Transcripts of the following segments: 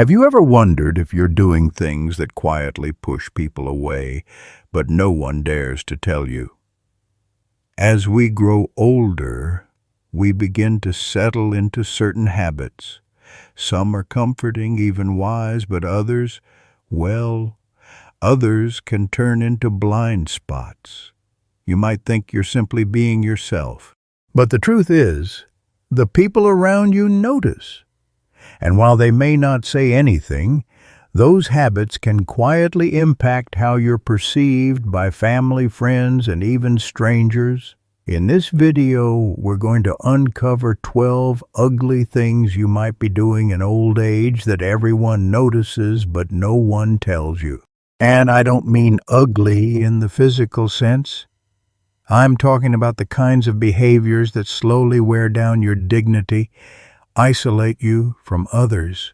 Have you ever wondered if you're doing things that quietly push people away, but no one dares to tell you? As we grow older, we begin to settle into certain habits. Some are comforting, even wise, but others, well, others can turn into blind spots. You might think you're simply being yourself. But the truth is, the people around you notice. And while they may not say anything, those habits can quietly impact how you're perceived by family, friends, and even strangers. In this video, we're going to uncover 12 ugly things you might be doing in old age that everyone notices but no one tells you. And I don't mean ugly in the physical sense. I'm talking about the kinds of behaviors that slowly wear down your dignity, isolate you from others,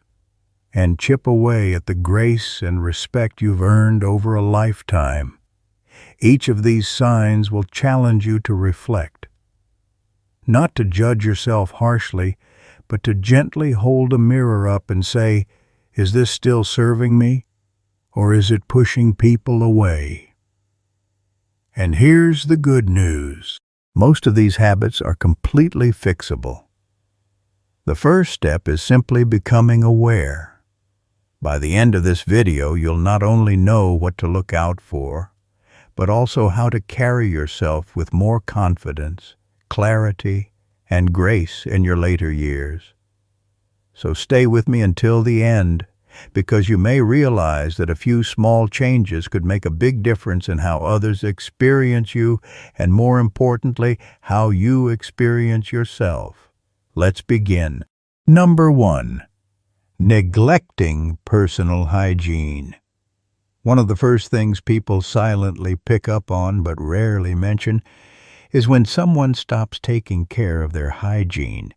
and chip away at the grace and respect you've earned over a lifetime. Each of these signs will challenge you to reflect. Not to judge yourself harshly, but to gently hold a mirror up and say, is this still serving me, or is it pushing people away? And here's the good news. Most of these habits are completely fixable. The first step is simply becoming aware. By the end of this video, you'll not only know what to look out for, but also how to carry yourself with more confidence, clarity, and grace in your later years. So stay with me until the end, because you may realize that a few small changes could make a big difference in how others experience you, and more importantly, how you experience yourself. Let's begin. Number 1. Neglecting personal hygiene. One of the first things people silently pick up on but rarely mention is when someone stops taking care of their hygiene.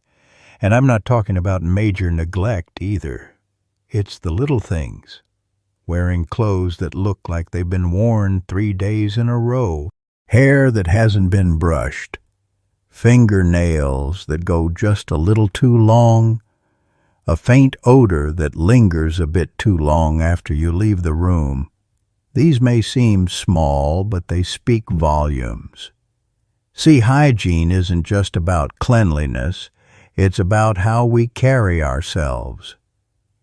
And I'm not talking about major neglect either. It's the little things. Wearing clothes that look like they've been worn 3 days in a row, hair that hasn't been brushed, fingernails that go just a little too long, a faint odor that lingers a bit too long after you leave the room. These may seem small, but they speak volumes. See, hygiene isn't just about cleanliness, it's about how we carry ourselves.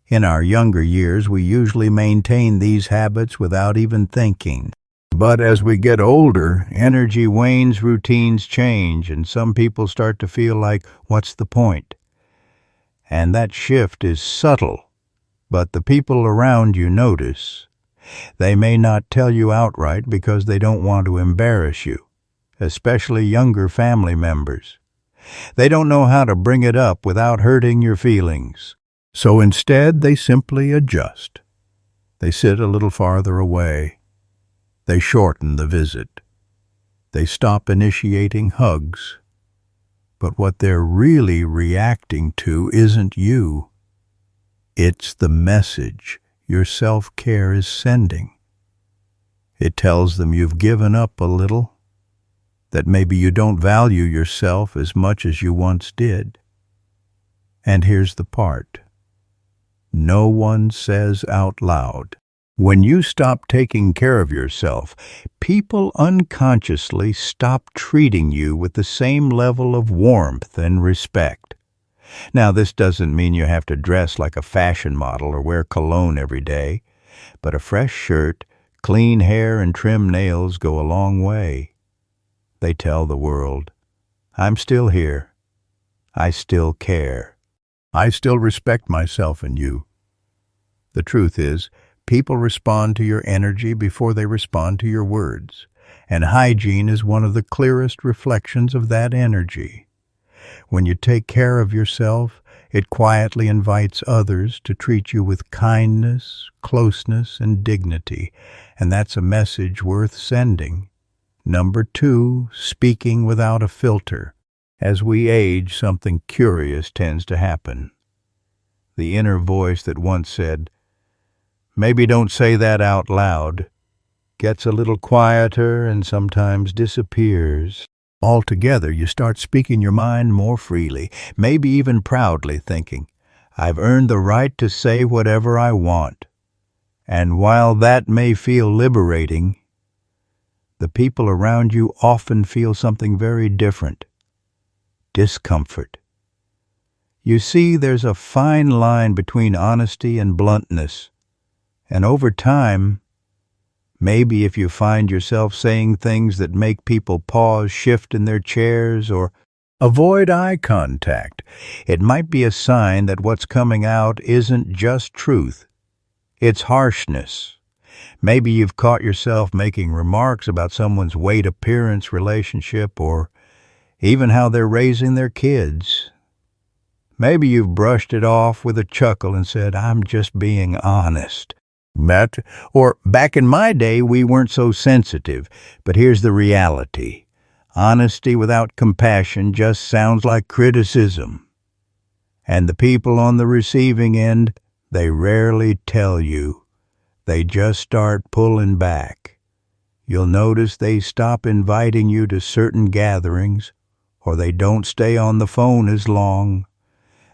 In our younger years, we usually maintain these habits without even thinking. But as we get older, energy wanes, routines change, and some people start to feel like, what's the point? And that shift is subtle, but the people around you notice. They may not tell you outright because they don't want to embarrass you, especially younger family members. They don't know how to bring it up without hurting your feelings. So instead, they simply adjust. They sit a little farther away. They shorten the visit. They stop initiating hugs. But what they're really reacting to isn't you. It's the message your self-care is sending. It tells them you've given up a little, that maybe you don't value yourself as much as you once did. And here's the part. No one says out loud. When you stop taking care of yourself, people unconsciously stop treating you with the same level of warmth and respect. Now, this doesn't mean you have to dress like a fashion model or wear cologne every day, but a fresh shirt, clean hair, and trim nails go a long way. They tell the world, I'm still here. I still care. I still respect myself and you. The truth is, people respond to your energy before they respond to your words, and hygiene is one of the clearest reflections of that energy. When you take care of yourself, it quietly invites others to treat you with kindness, closeness, and dignity, and that's a message worth sending. Number 2, speaking without a filter. As we age, something curious tends to happen. The inner voice that once said, maybe don't say that out loud, gets a little quieter and sometimes disappears. Altogether, you start speaking your mind more freely, maybe even proudly, thinking, I've earned the right to say whatever I want. And while that may feel liberating, the people around you often feel something very different: discomfort. You see, there's a fine line between honesty and bluntness, and over time, maybe if you find yourself saying things that make people pause, shift in their chairs, or avoid eye contact, it might be a sign that what's coming out isn't just truth, it's harshness. Maybe you've caught yourself making remarks about someone's weight, appearance, relationship, or even how they're raising their kids. Maybe you've brushed it off with a chuckle and said, "I'm just being honest." Or back in my day, we weren't so sensitive. But here's the reality. Honesty without compassion just sounds like criticism. And the people on the receiving end, they rarely tell you. They just start pulling back. You'll notice they stop inviting you to certain gatherings, or they don't stay on the phone as long.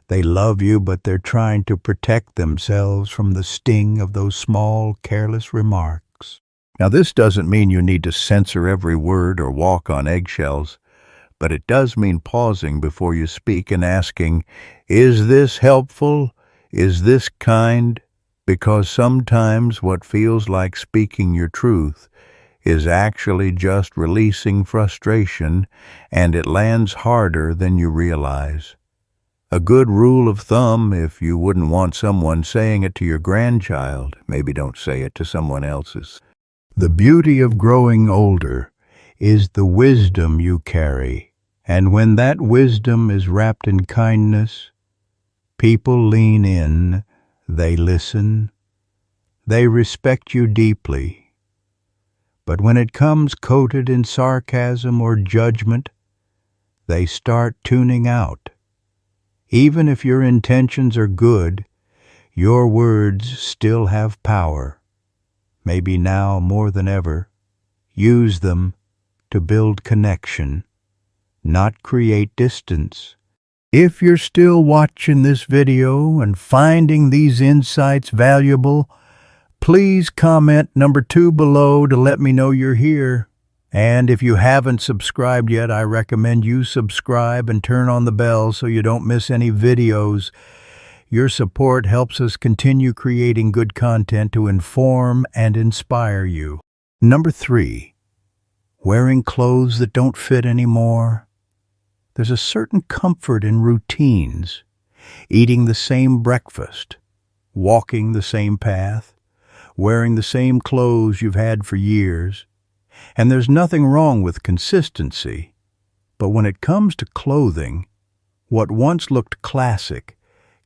They love you, but they're trying to protect themselves from the sting of those small, careless remarks. Now, this doesn't mean you need to censor every word or walk on eggshells, but it does mean pausing before you speak and asking, is this helpful? Is this kind? Because sometimes what feels like speaking your truth is actually just releasing frustration, and it lands harder than you realize. A good rule of thumb, if you wouldn't want someone saying it to your grandchild, maybe don't say it to someone else's. The beauty of growing older is the wisdom you carry, and when that wisdom is wrapped in kindness, people lean in, they listen, they respect you deeply. But when it comes coated in sarcasm or judgment, they start tuning out. Even if your intentions are good, your words still have power. Maybe now more than ever, use them to build connection, not create distance. If you're still watching this video and finding these insights valuable, please comment number 2 below to let me know you're here. And if you haven't subscribed yet, I recommend you subscribe and turn on the bell so you don't miss any videos. Your support helps us continue creating good content to inform and inspire you. Number 3, wearing clothes that don't fit anymore. There's a certain comfort in routines, eating the same breakfast, walking the same path, wearing the same clothes you've had for years. And there's nothing wrong with consistency, but when it comes to clothing, what once looked classic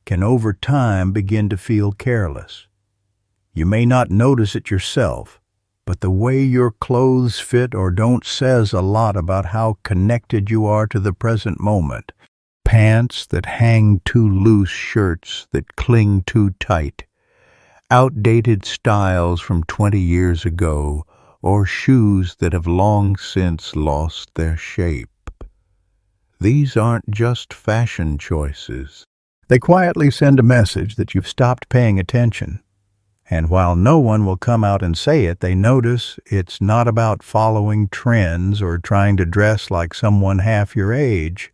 can over time begin to feel careless. You may not notice it yourself, but the way your clothes fit or don't says a lot about how connected you are to the present moment. Pants that hang too loose, shirts that cling too tight, outdated styles from 20 years ago, or shoes that have long since lost their shape. These aren't just fashion choices. They quietly send a message that you've stopped paying attention. And while no one will come out and say it, they notice it's not about following trends or trying to dress like someone half your age.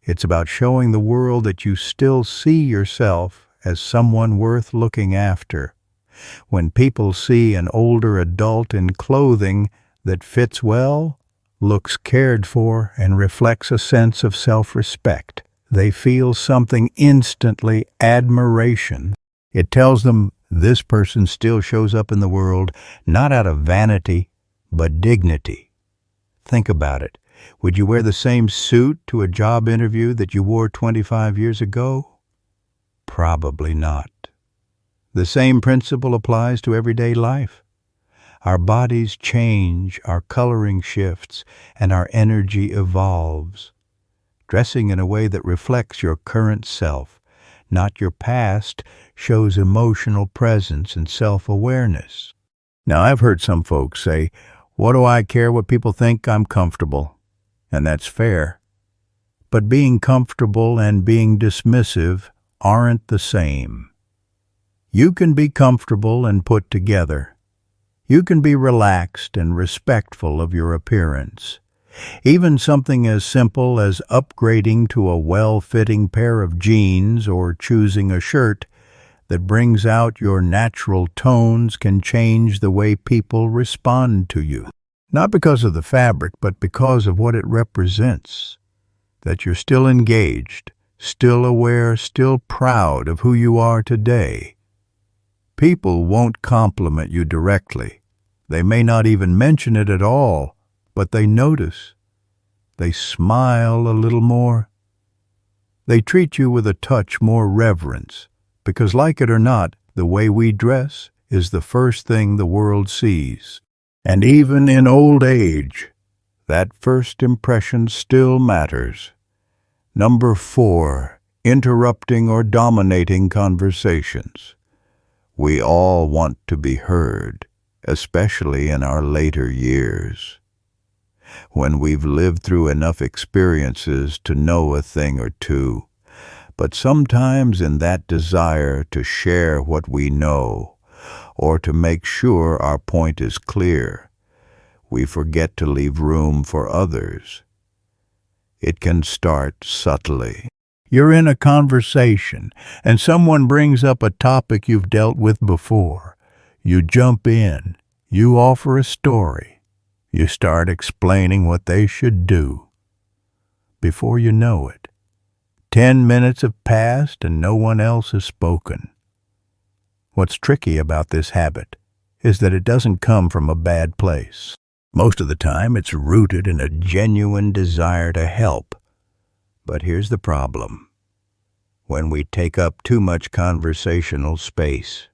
It's about showing the world that you still see yourself as someone worth looking after. When people see an older adult in clothing that fits well, looks cared for, and reflects a sense of self-respect, they feel something instantly: admiration. It tells them this person still shows up in the world, not out of vanity, but dignity. Think about it. Would you wear the same suit to a job interview that you wore 25 years ago? Probably not. The same principle applies to everyday life. Our bodies change, our coloring shifts, and our energy evolves. Dressing in a way that reflects your current self, not your past, shows emotional presence and self-awareness. Now, I've heard some folks say, "What do I care what people think? I'm comfortable." And that's fair. But being comfortable and being dismissive aren't the same. You can be comfortable and put together. You can be relaxed and respectful of your appearance. Even something as simple as upgrading to a well-fitting pair of jeans or choosing a shirt that brings out your natural tones can change the way people respond to you. Not because of the fabric, but because of what it represents. That you're still engaged, still aware, still proud of who you are today. People won't compliment you directly. They may not even mention it at all, but they notice. They smile a little more. They treat you with a touch more reverence, because like it or not, the way we dress is the first thing the world sees. And even in old age, that first impression still matters. Number 4, interrupting or dominating conversations. We all want to be heard, especially in our later years. When we've lived through enough experiences to know a thing or two, but sometimes in that desire to share what we know, or to make sure our point is clear, we forget to leave room for others. It can start subtly. You're in a conversation, and someone brings up a topic you've dealt with before. You jump in. You offer a story. You start explaining what they should do. Before you know it, 10 minutes have passed and no one else has spoken. What's tricky about this habit is that it doesn't come from a bad place. Most of the time, it's rooted in a genuine desire to help. But here's the problem. When we take up too much conversational space,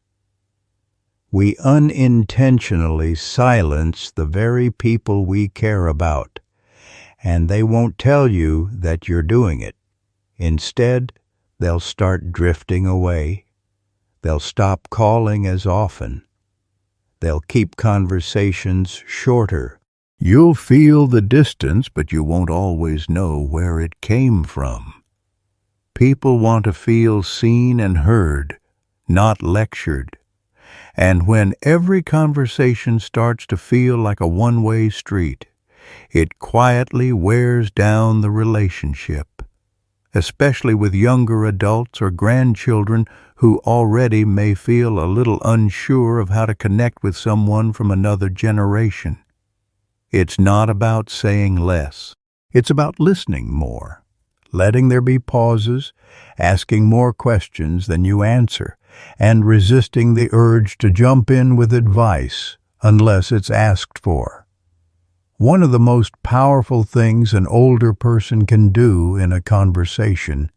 we unintentionally silence the very people we care about, and they won't tell you that you're doing it. Instead, they'll start drifting away. They'll stop calling as often. They'll keep conversations shorter. You'll feel the distance, but you won't always know where it came from. People want to feel seen and heard, not lectured. And when every conversation starts to feel like a one-way street, it quietly wears down the relationship, especially with younger adults or grandchildren who already may feel a little unsure of how to connect with someone from another generation. It's not about saying less. It's about listening more, letting there be pauses, asking more questions than you answer, and resisting the urge to jump in with advice unless it's asked for. One of the most powerful things an older person can do in a conversation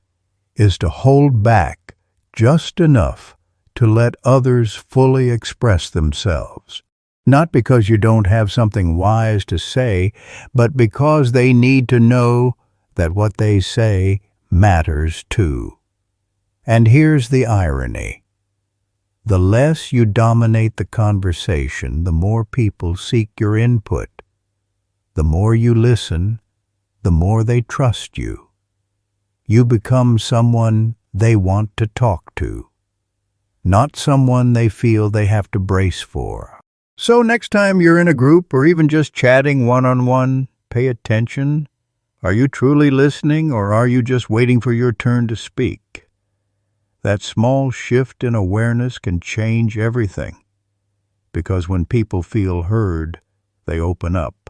is to hold back just enough to let others fully express themselves. Not because you don't have something wise to say, but because they need to know that what they say matters too. And here's the irony. The less you dominate the conversation, the more people seek your input. The more you listen, the more they trust you. You become someone they want to talk to, not someone they feel they have to brace for. So next time you're in a group or even just chatting one-on-one, pay attention. Are you truly listening, or are you just waiting for your turn to speak? That small shift in awareness can change everything, because when people feel heard, they open up.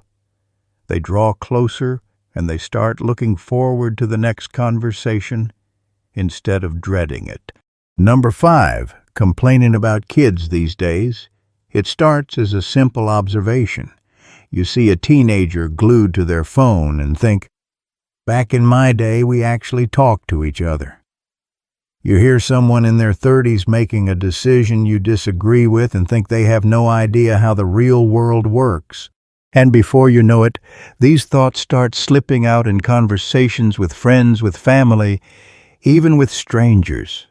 They draw closer, and they start looking forward to the next conversation instead of dreading it. Number 5, complaining about kids these days. It starts as a simple observation. You see a teenager glued to their phone and think, back in my day, we actually talked to each other. You hear someone in their 30s making a decision you disagree with and think they have no idea how the real world works. And before you know it, these thoughts start slipping out in conversations with friends, with family, even with strangers.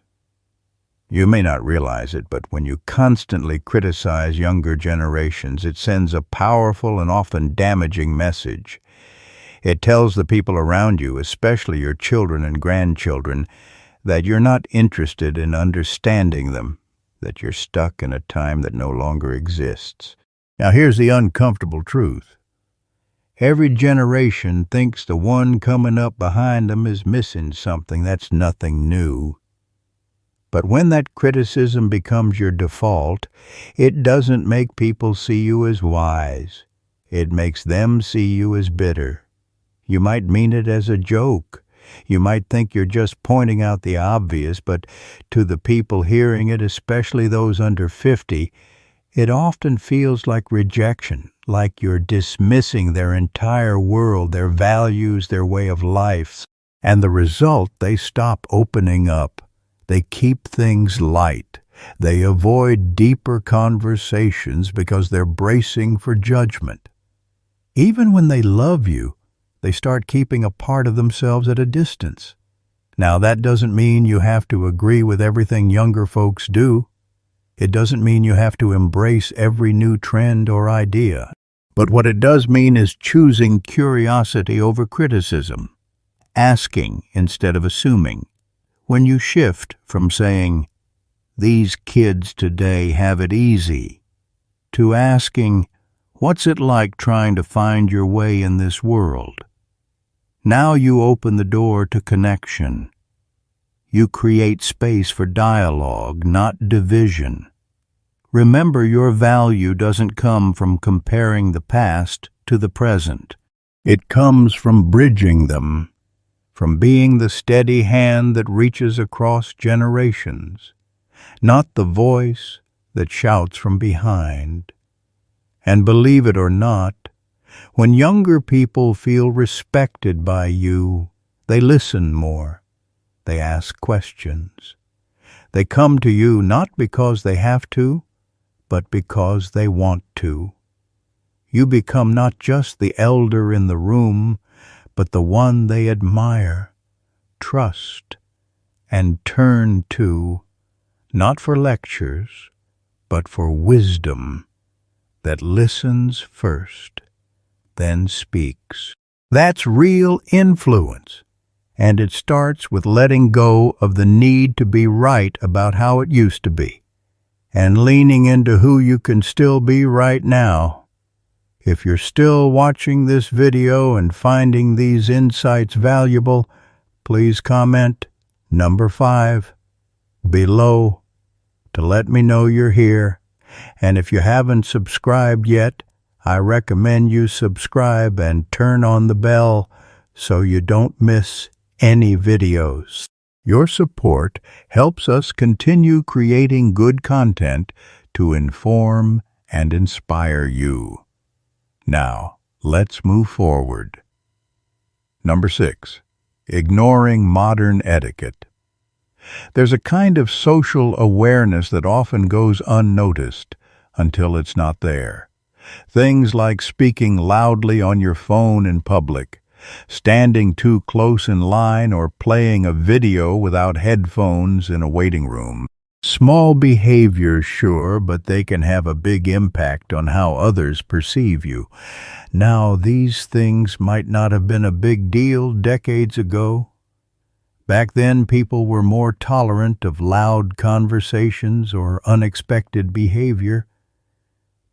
You may not realize it, but when you constantly criticize younger generations, it sends a powerful and often damaging message. It tells the people around you, especially your children and grandchildren, that you're not interested in understanding them, that you're stuck in a time that no longer exists. Now here's the uncomfortable truth. Every generation thinks the one coming up behind them is missing something. That's nothing new. But when that criticism becomes your default, it doesn't make people see you as wise. It makes them see you as bitter. You might mean it as a joke. You might think you're just pointing out the obvious, but to the people hearing it, especially those under 50, it often feels like rejection, like you're dismissing their entire world, their values, their way of life. And the result, they stop opening up. They keep things light. They avoid deeper conversations because they're bracing for judgment. Even when they love you, they start keeping a part of themselves at a distance. Now, that doesn't mean you have to agree with everything younger folks do. It doesn't mean you have to embrace every new trend or idea. But what it does mean is choosing curiosity over criticism, asking instead of assuming. When you shift from saying, "These kids today have it easy," to asking, "What's it like trying to find your way in this world?" Now you open the door to connection. You create space for dialogue, not division. Remember, your value doesn't come from comparing the past to the present. It comes from bridging them, from being the steady hand that reaches across generations, not the voice that shouts from behind. And believe it or not, when younger people feel respected by you, they listen more. They ask questions. They come to you not because they have to, but because they want to. You become not just the elder in the room, but the one they admire, trust, and turn to, not for lectures, but for wisdom that listens first, then speaks. That's real influence, and it starts with letting go of the need to be right about how it used to be, and leaning into who you can still be right now. If you're still watching this video and finding these insights valuable, please comment number 5 below to let me know you're here. And if you haven't subscribed yet, I recommend you subscribe and turn on the bell so you don't miss any videos. Your support helps us continue creating good content to inform and inspire you. Now, let's move forward. Number 6, ignoring modern etiquette. There's a kind of social awareness that often goes unnoticed until it's not there. Things like speaking loudly on your phone in public, standing too close in line, or playing a video without headphones in a waiting room. Small behaviors, sure, but they can have a big impact on how others perceive you. Now, these things might not have been a big deal decades ago. Back then, people were more tolerant of loud conversations or unexpected behavior.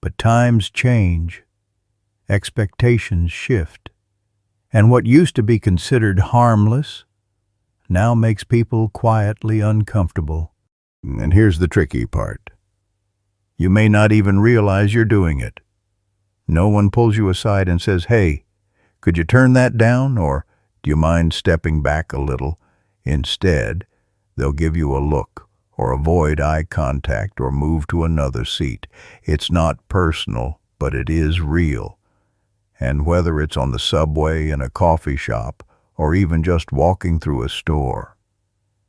But times change, expectations shift, and what used to be considered harmless now makes people quietly uncomfortable. And here's the tricky part. You may not even realize you're doing it. No one pulls you aside and says, "Hey, could you turn that down?" Or, "Do you mind stepping back a little?" Instead, they'll give you a look, or avoid eye contact, or move to another seat. It's not personal, but it is real. And whether it's on the subway, in a coffee shop, or even just walking through a store,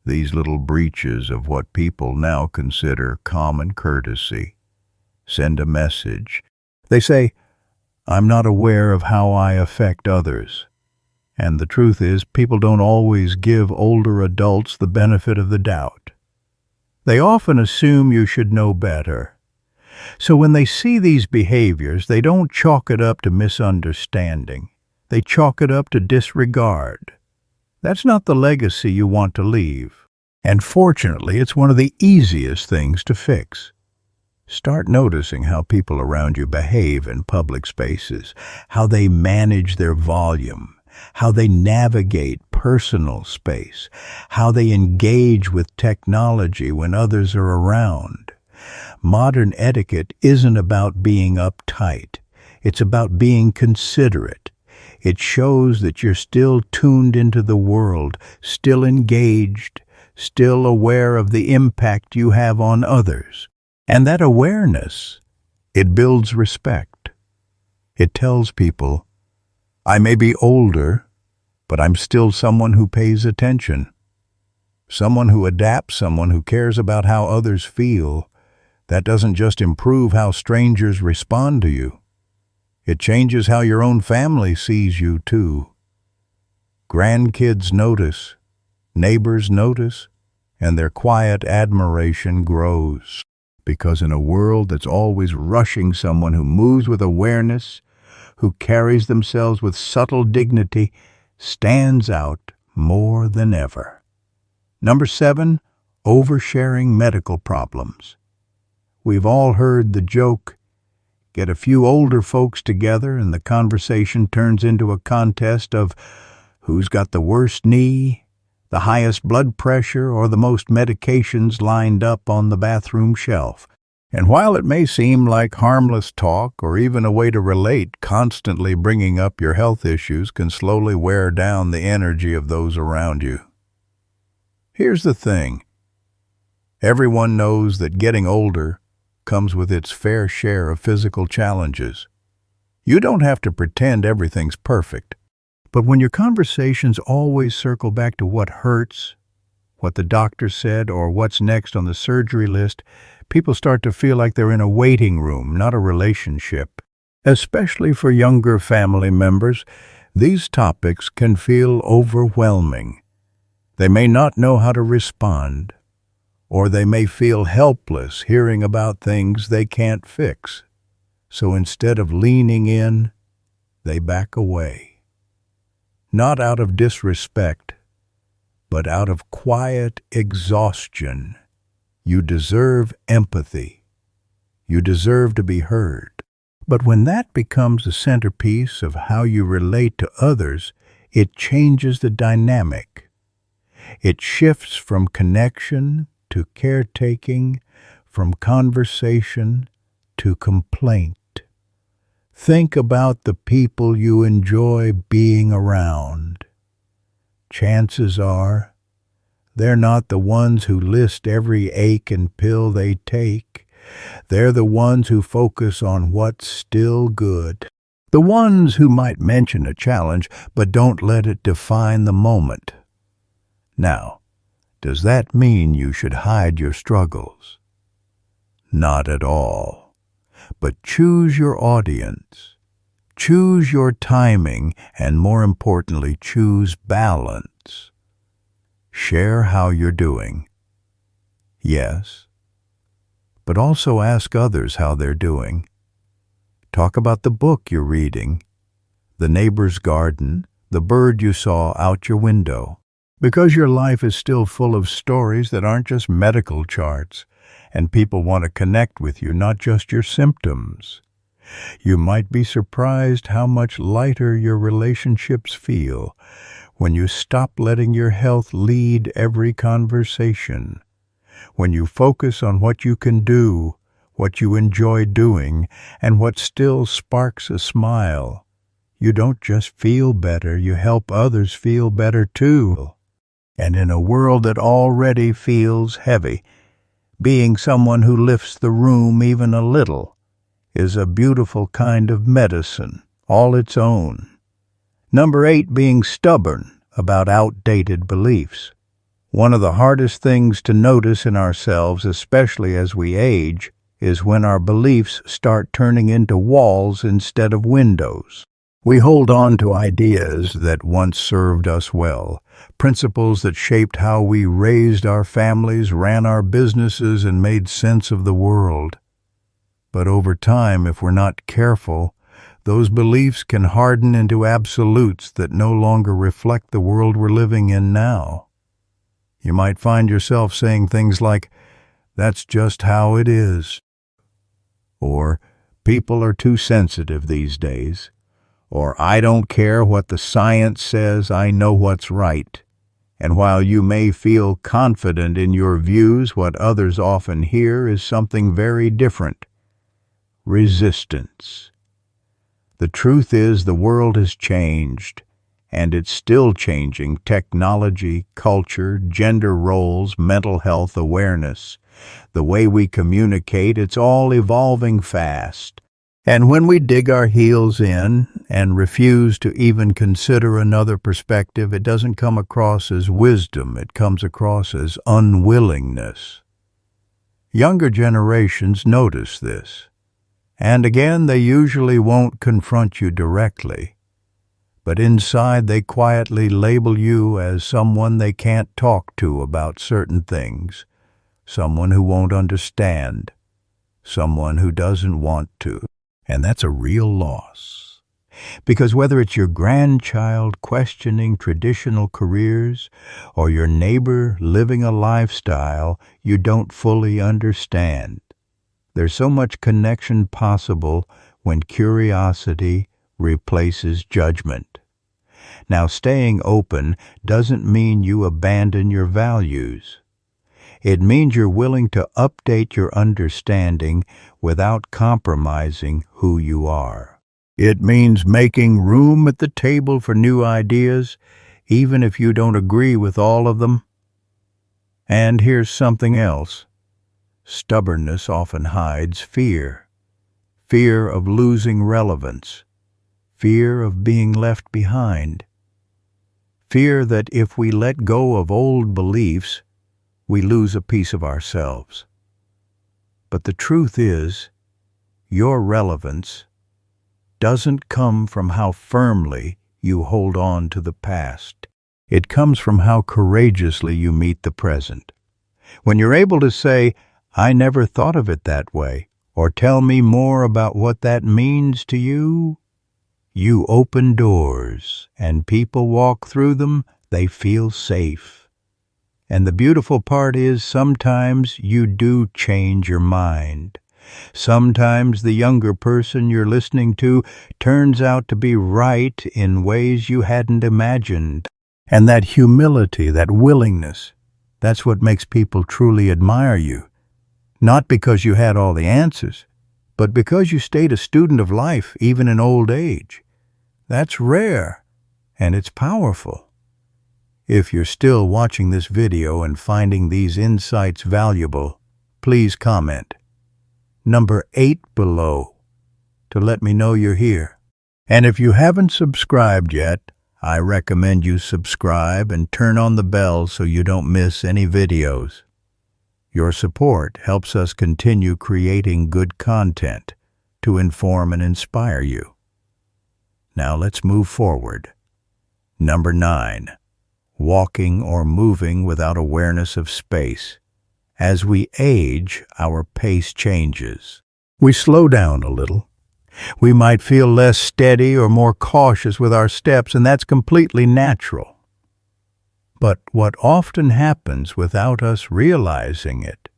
these little breaches of what people now consider common courtesy send a message. They say, "I'm not aware of how I affect others." And the truth is, people don't always give older adults the benefit of the doubt. They often assume you should know better. So when they see these behaviors, they don't chalk it up to misunderstanding. They chalk it up to disregard. That's not the legacy you want to leave. And fortunately, it's one of the easiest things to fix. Start noticing how people around you behave in public spaces, how they manage their volume, how they navigate personal space, how they engage with technology when others are around. Modern etiquette isn't about being uptight. It's about being considerate. It shows that you're still tuned into the world, still engaged, still aware of the impact you have on others. And that awareness, it builds respect. It tells people, I may be older, but I'm still someone who pays attention, someone who adapts, someone who cares about how others feel. That doesn't just improve how strangers respond to you. It changes how your own family sees you, too. Grandkids notice, neighbors notice, and their quiet admiration grows. Because in a world that's always rushing, someone who moves with awareness, who carries themselves with subtle dignity, stands out more than ever. Number 7, oversharing medical problems. We've all heard the joke, get a few older folks together and the conversation turns into a contest of who's got the worst knee, the highest blood pressure, or the most medications lined up on the bathroom shelf. And while it may seem like harmless talk or even a way to relate, constantly bringing up your health issues can slowly wear down the energy of those around you. Here's the thing. Everyone knows that getting older comes with its fair share of physical challenges. You don't have to pretend everything's perfect. But when your conversations always circle back to what hurts, what the doctor said, or what's next on the surgery list, people start to feel like they're in a waiting room, not a relationship. Especially for younger family members, these topics can feel overwhelming. They may not know how to respond, or they may feel helpless hearing about things they can't fix. So instead of leaning in, they back away. Not out of disrespect, but out of quiet exhaustion. You deserve empathy. You deserve to be heard. But when that becomes the centerpiece of how you relate to others, it changes the dynamic. It shifts from connection to caretaking, from conversation to complaint. Think about the people you enjoy being around. Chances are, they're not the ones who list every ache and pill they take. They're the ones who focus on what's still good. The ones who might mention a challenge, but don't let it define the moment. Now, does that mean you should hide your struggles? Not at all. But choose your audience. Choose your timing, and more importantly, choose balance. Share how you're doing. Yes, but also ask others how they're doing. Talk about the book you're reading, the neighbor's garden, the bird you saw out your window. Because your life is still full of stories that aren't just medical charts, and people want to connect with you, not just your symptoms. You might be surprised how much lighter your relationships feel when you stop letting your health lead every conversation, when you focus on what you can do, what you enjoy doing, and what still sparks a smile. You don't just feel better, you help others feel better too. And in a world that already feels heavy, being someone who lifts the room even a little is a beautiful kind of medicine, all its own. Number 8, being stubborn about outdated beliefs. One of the hardest things to notice in ourselves, especially as we age, is when our beliefs start turning into walls instead of windows. We hold on to ideas that once served us well, principles that shaped how we raised our families, ran our businesses, and made sense of the world. But over time, if we're not careful, those beliefs can harden into absolutes that no longer reflect the world we're living in now. You might find yourself saying things like, "That's just how it is," or "People are too sensitive these days," or "I don't care what the science says, I know what's right." And while you may feel confident in your views, what others often hear is something very different: resistance. The truth is, the world has changed, and it's still changing. Technology, culture, gender roles, mental health awareness, the way we communicate, it's all evolving fast. And when we dig our heels in and refuse to even consider another perspective, it doesn't come across as wisdom, it comes across as unwillingness. Younger generations notice this. And again, they usually won't confront you directly, but inside they quietly label you as someone they can't talk to about certain things, someone who won't understand, someone who doesn't want to. And that's a real loss. Because whether it's your grandchild questioning traditional careers or your neighbor living a lifestyle you don't fully understand, there's so much connection possible when curiosity replaces judgment. Now, staying open doesn't mean you abandon your values. It means you're willing to update your understanding without compromising who you are. It means making room at the table for new ideas, even if you don't agree with all of them. And here's something else. Stubbornness often hides fear. Fear of losing relevance. Fear of being left behind. Fear that if we let go of old beliefs, we lose a piece of ourselves. But the truth is, your relevance doesn't come from how firmly you hold on to the past. It comes from how courageously you meet the present. When you're able to say, "I never thought of it that way," or "Tell me more about what that means to you," you open doors, and people walk through them, they feel safe. And the beautiful part is, sometimes you do change your mind. Sometimes the younger person you're listening to turns out to be right in ways you hadn't imagined. And that humility, that willingness, that's what makes people truly admire you. Not because you had all the answers, but because you stayed a student of life even in old age. That's rare, and it's powerful. If you're still watching this video and finding these insights valuable, please comment number 8 below to let me know you're here. And if you haven't subscribed yet, I recommend you subscribe and turn on the bell so you don't miss any videos. Your support helps us continue creating good content to inform and inspire you. Now let's move forward. Number 9. Walking or moving without awareness of space. As we age, our pace changes. We slow down a little. We might feel less steady or more cautious with our steps, and that's completely natural. But what often happens without us realizing it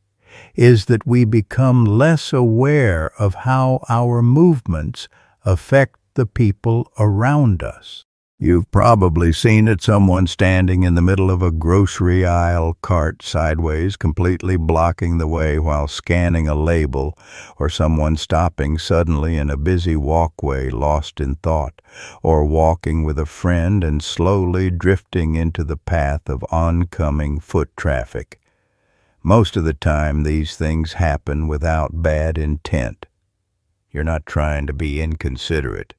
is that we become less aware of how our movements affect the people around us. You've probably seen it, someone standing in the middle of a grocery aisle cart sideways, completely blocking the way while scanning a label, or someone stopping suddenly in a busy walkway, lost in thought, or walking with a friend and slowly drifting into the path of oncoming foot traffic. Most of the time, these things happen without bad intent. You're not trying to be inconsiderate.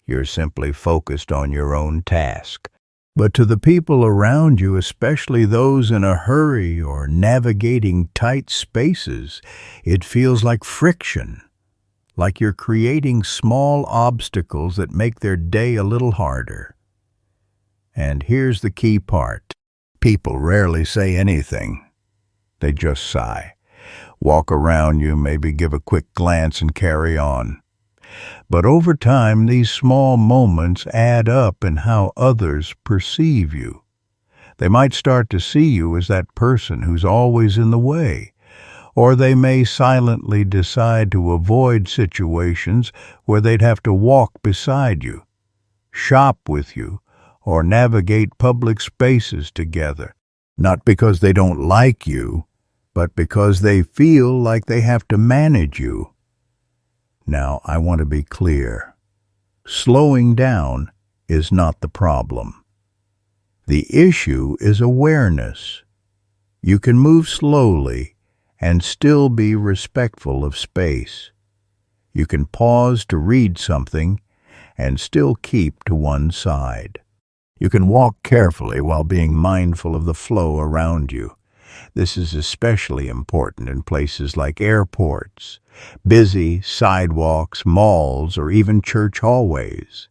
You're simply focused on your own task. But to the people around you, especially those in a hurry or navigating tight spaces, it feels like friction, like you're creating small obstacles that make their day a little harder. And here's the key part. People rarely say anything. They just sigh, walk around you, maybe give a quick glance and carry on. But over time, these small moments add up in how others perceive you. They might start to see you as that person who's always in the way, or they may silently decide to avoid situations where they'd have to walk beside you, shop with you, or navigate public spaces together, not because they don't like you, but because they feel like they have to manage you. Now, I want to be clear. Slowing down is not the problem. The issue is awareness. You can move slowly and still be respectful of space. You can pause to read something and still keep to one side. You can walk carefully while being mindful of the flow around you. This is especially important in places like airports, busy sidewalks, malls, or even church hallways.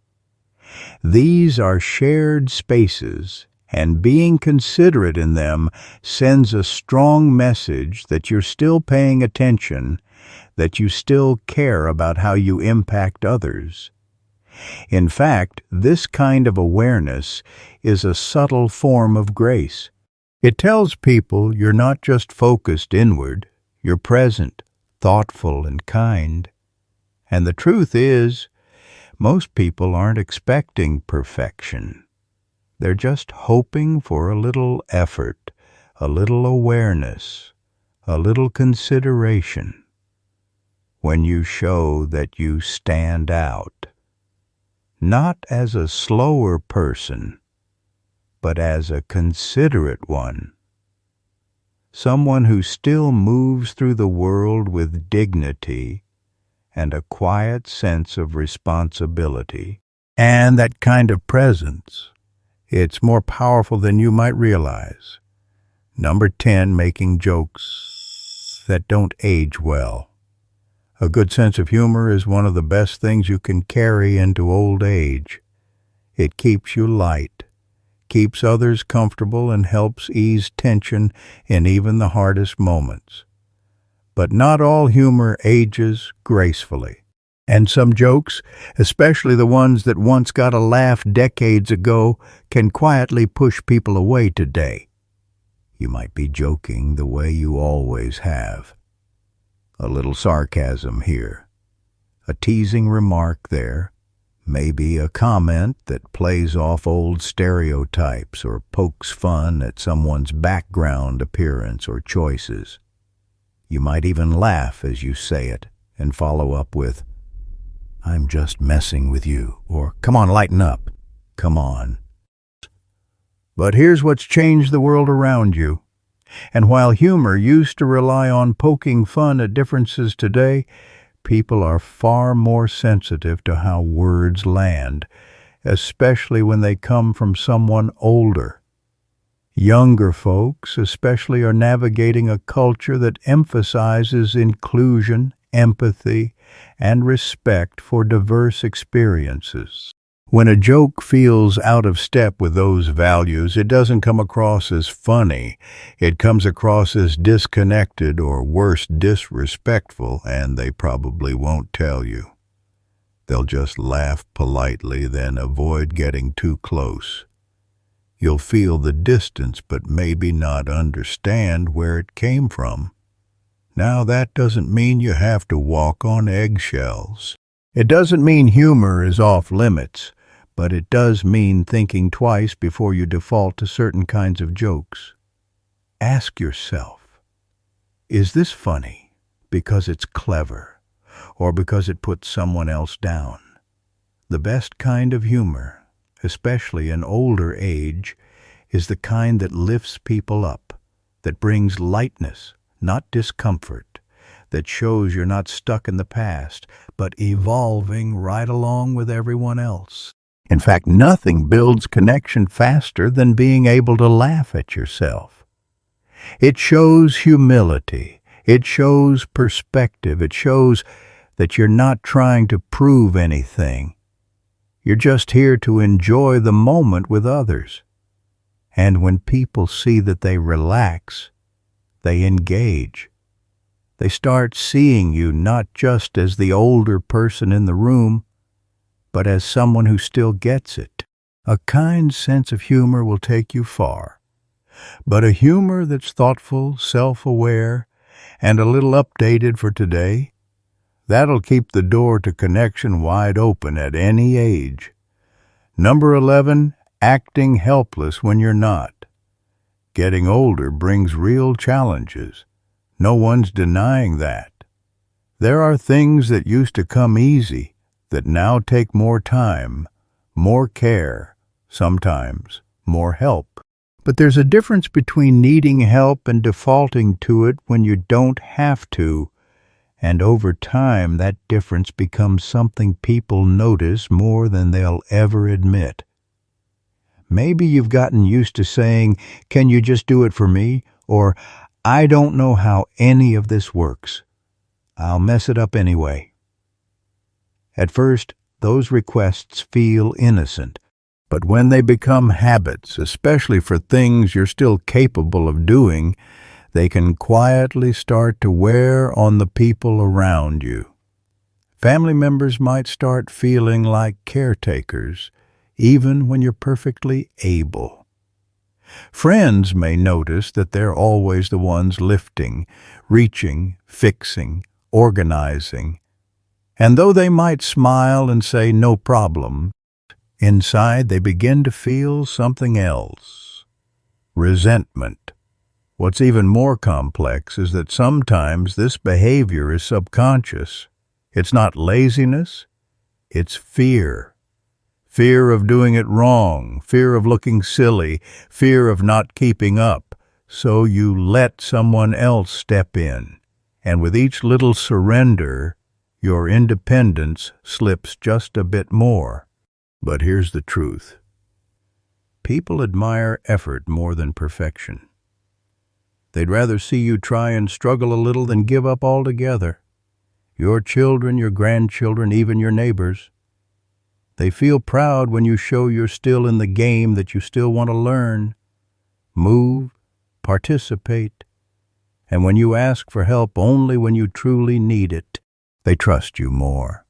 These are shared spaces, and being considerate in them sends a strong message that you're still paying attention, that you still care about how you impact others. In fact, this kind of awareness is a subtle form of grace. It tells people you're not just focused inward, you're present, thoughtful, and kind. And the truth is, most people aren't expecting perfection. They're just hoping for a little effort, a little awareness, a little consideration. When you show that you stand out, not as a slower person, but as a considerate one, someone who still moves through the world with dignity and a quiet sense of responsibility. And that kind of presence, it's more powerful than you might realize. Number 10, making jokes that don't age well. A good sense of humor is one of the best things you can carry into old age. It keeps you light, keeps others comfortable, and helps ease tension in even the hardest moments. But not all humor ages gracefully. And some jokes, especially the ones that once got a laugh decades ago, can quietly push people away today. You might be joking the way you always have. A little sarcasm here, a teasing remark there, maybe a comment that plays off old stereotypes or pokes fun at someone's background appearance or choices. You might even laugh as you say it and follow up with, "I'm just messing with you," or "Come on, lighten up. Come on." But here's what's changed the world around you. And while humor used to rely on poking fun at differences today, people are far more sensitive to how words land, especially when they come from someone older. Younger folks especially are navigating a culture that emphasizes inclusion, empathy, and respect for diverse experiences. When a joke feels out of step with those values, it doesn't come across as funny. It comes across as disconnected or worse, disrespectful, and they probably won't tell you. They'll just laugh politely, then avoid getting too close. You'll feel the distance, but maybe not understand where it came from. Now, that doesn't mean you have to walk on eggshells. It doesn't mean humor is off limits, but it does mean thinking twice before you default to certain kinds of jokes. Ask yourself, is this funny because it's clever or because it puts someone else down? The best kind of humor, especially in older age, is the kind that lifts people up, that brings lightness, not discomfort, that shows you're not stuck in the past, but evolving right along with everyone else. In fact, nothing builds connection faster than being able to laugh at yourself. It shows humility. It shows perspective. It shows that you're not trying to prove anything. You're just here to enjoy the moment with others. And when people see that they relax, they engage. They start seeing you not just as the older person in the room, but as someone who still gets it. A kind sense of humor will take you far. but a humor that's thoughtful, self-aware, and a little updated for today. That'll keep the door to connection wide open at any age. Number 11, acting helpless when you're not. Getting older brings real challenges. No one's denying that. There are things that used to come easy that now take more time, more care, sometimes more help. But there's a difference between needing help and defaulting to it when you don't have to, and over time that difference becomes something people notice more than they'll ever admit. Maybe you've gotten used to saying, "Can you just do it for me?" or "I don't know how any of this works. I'll mess it up anyway." At first, those requests feel innocent, but when they become habits, especially for things you're still capable of doing, they can quietly start to wear on the people around you. Family members might start feeling like caretakers, even when you're perfectly able. Friends may notice that they're always the ones lifting, reaching, fixing, organizing. And though they might smile and say no problem, inside they begin to feel something else. Resentment. What's even more complex is that sometimes this behavior is subconscious. It's not laziness, it's fear. Fear of doing it wrong, fear of looking silly, fear of not keeping up. So you let someone else step in. And with each little surrender, your independence slips just a bit more. But here's the truth. People admire effort more than perfection. They'd rather see you try and struggle a little than give up altogether. Your children, your grandchildren, even your neighbors. They feel proud when you show you're still in the game, that you still want to learn, move, participate. And when you ask for help only when you truly need it, they trust you more.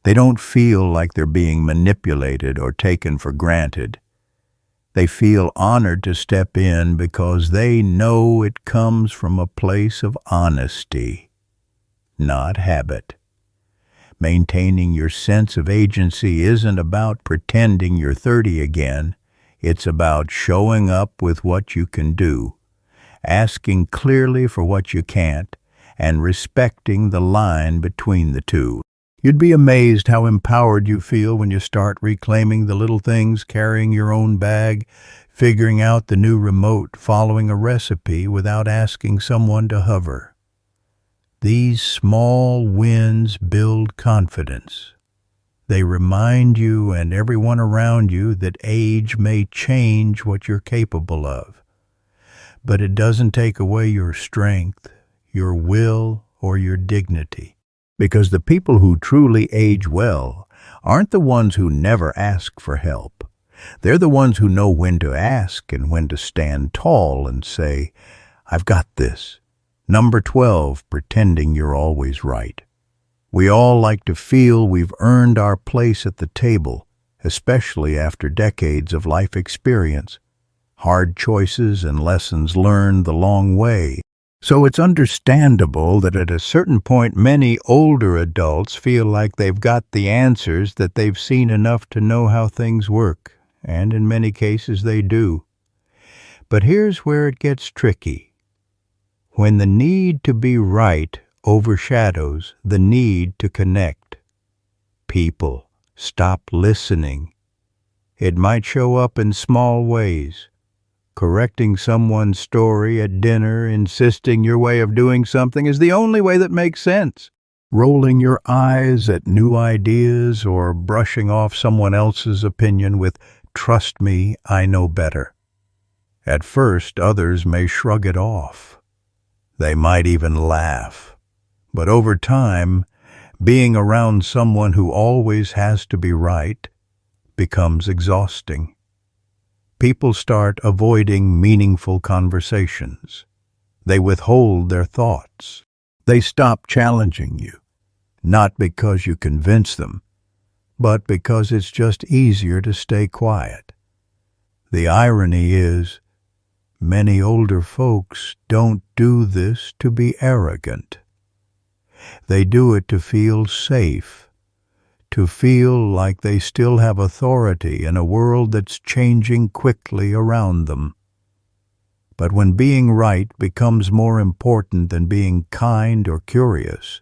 They don't feel like they're being manipulated or taken for granted. They feel honored to step in because they know it comes from a place of honesty, not habit. Maintaining your sense of agency isn't about pretending you're 30 again. It's about showing up with what you can do, asking clearly for what you can't, and respecting the line between the two. You'd be amazed how empowered you feel when you start reclaiming the little things, carrying your own bag, figuring out the new remote, following a recipe without asking someone to hover. These small wins build confidence. They remind you and everyone around you that age may change what you're capable of, but it doesn't take away your strength, your will, or your dignity. Because the people who truly age well aren't the ones who never ask for help. They're the ones who know when to ask and when to stand tall and say, "I've got this." Number 12, pretending you're always right. We all like to feel we've earned our place at the table, especially after decades of life experience, hard choices and lessons learned the long way. So it's understandable that at a certain point many older adults feel like they've got the answers, that they've seen enough to know how things work, and in many cases they do. But here's where it gets tricky. When the need to be right overshadows the need to connect, people stop listening. It might show up in small ways. Correcting someone's story at dinner, insisting your way of doing something is the only way that makes sense. Rolling your eyes at new ideas or brushing off someone else's opinion with, "Trust me, I know better." At first, others may shrug it off. They might even laugh. But over time, being around someone who always has to be right becomes exhausting. People start avoiding meaningful conversations. They withhold their thoughts. They stop challenging you, not because you convince them, but because it's just easier to stay quiet. The irony is, Many older folks don't do this to be arrogant. They do it to feel safe, to feel like they still have authority in a world that's changing quickly around them. But when being right becomes more important than being kind or curious,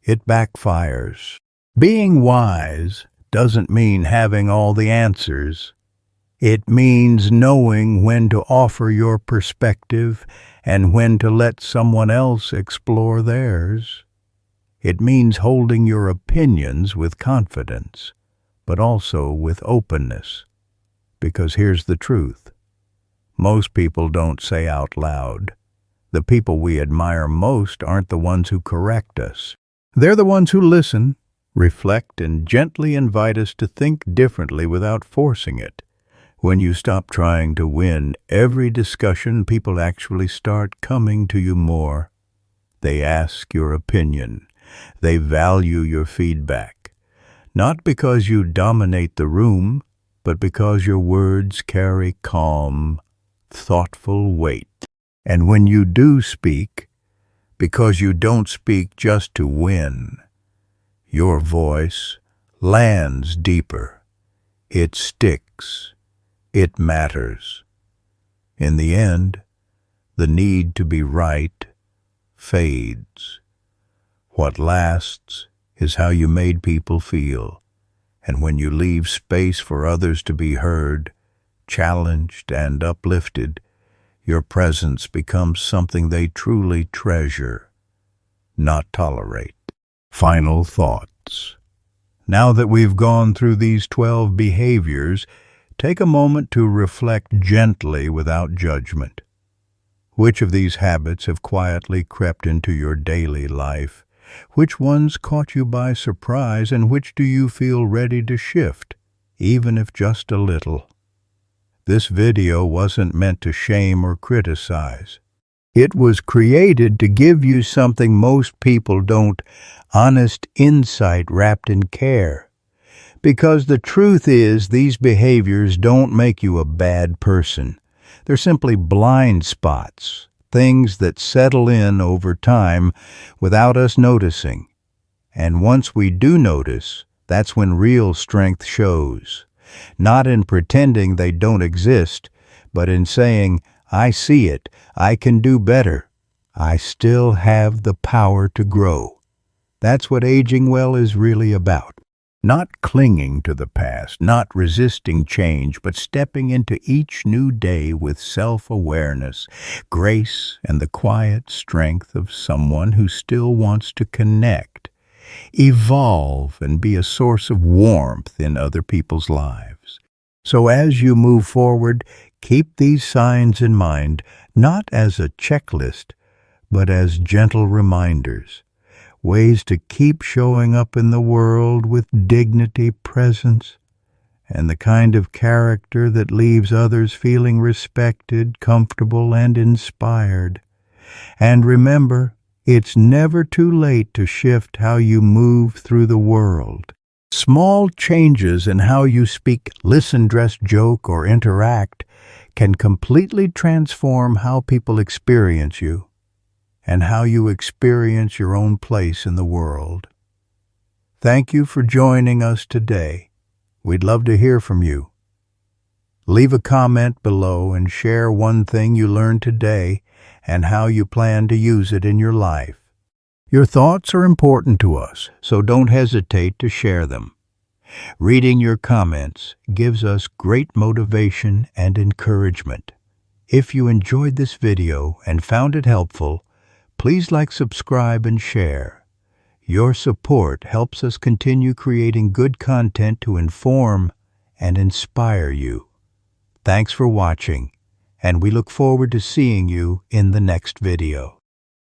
it backfires. Being wise doesn't mean having all the answers. It means knowing when to offer your perspective and when to let someone else explore theirs. It means holding your opinions with confidence, but also with openness. Because here's the truth. Most people don't say out loud. The people we admire most aren't the ones who correct us. They're the ones who listen, reflect, and gently invite us to think differently without forcing it. When you stop trying to win every discussion, people actually start coming to you more. They ask your opinion. They value your feedback. Not because you dominate the room, but because your words carry calm, thoughtful weight. And when you do speak, because you don't speak just to win, your voice lands deeper. It sticks. It matters. In the end, the need to be right fades. What lasts is how you made people feel, and when you leave space for others to be heard, challenged, and uplifted, your presence becomes something they truly treasure, not tolerate. Final thoughts. Now that we've gone through these 12 behaviors, take a moment to reflect gently without judgment. Which of these habits have quietly crept into your daily life? Which ones caught you by surprise, and which do you feel ready to shift, even if just a little? This video wasn't meant to shame or criticize. It was created to give you something most people don't: honest insight wrapped in care. Because the truth is, these behaviors don't make you a bad person. They're simply blind spots, things that settle in over time without us noticing. And once we do notice, that's when real strength shows. Not in pretending they don't exist, but in saying, I see it, I can do better, I still have the power to grow. That's what aging well is really about. Not clinging to the past, not resisting change, but stepping into each new day with self-awareness, grace, and the quiet strength of someone who still wants to connect, evolve, and be a source of warmth in other people's lives. So as you move forward, keep these signs in mind, not as a checklist, but as gentle reminders. Ways to keep showing up in the world with dignity, presence, and the kind of character that leaves others feeling respected, comfortable, and inspired. And remember, it's never too late to shift how you move through the world. Small changes in how you speak, listen, dress, joke, or interact can completely transform how people experience you and how you experience your own place in the world. Thank you for joining us today. We'd love to hear from you. Leave a comment below and share one thing you learned today and how you plan to use it in your life. Your thoughts are important to us, so don't hesitate to share them. Reading your comments gives us great motivation and encouragement. If you enjoyed this video and found it helpful, please like, subscribe, and share. Your support helps us continue creating good content to inform and inspire you. Thanks for watching, and we look forward to seeing you in the next video.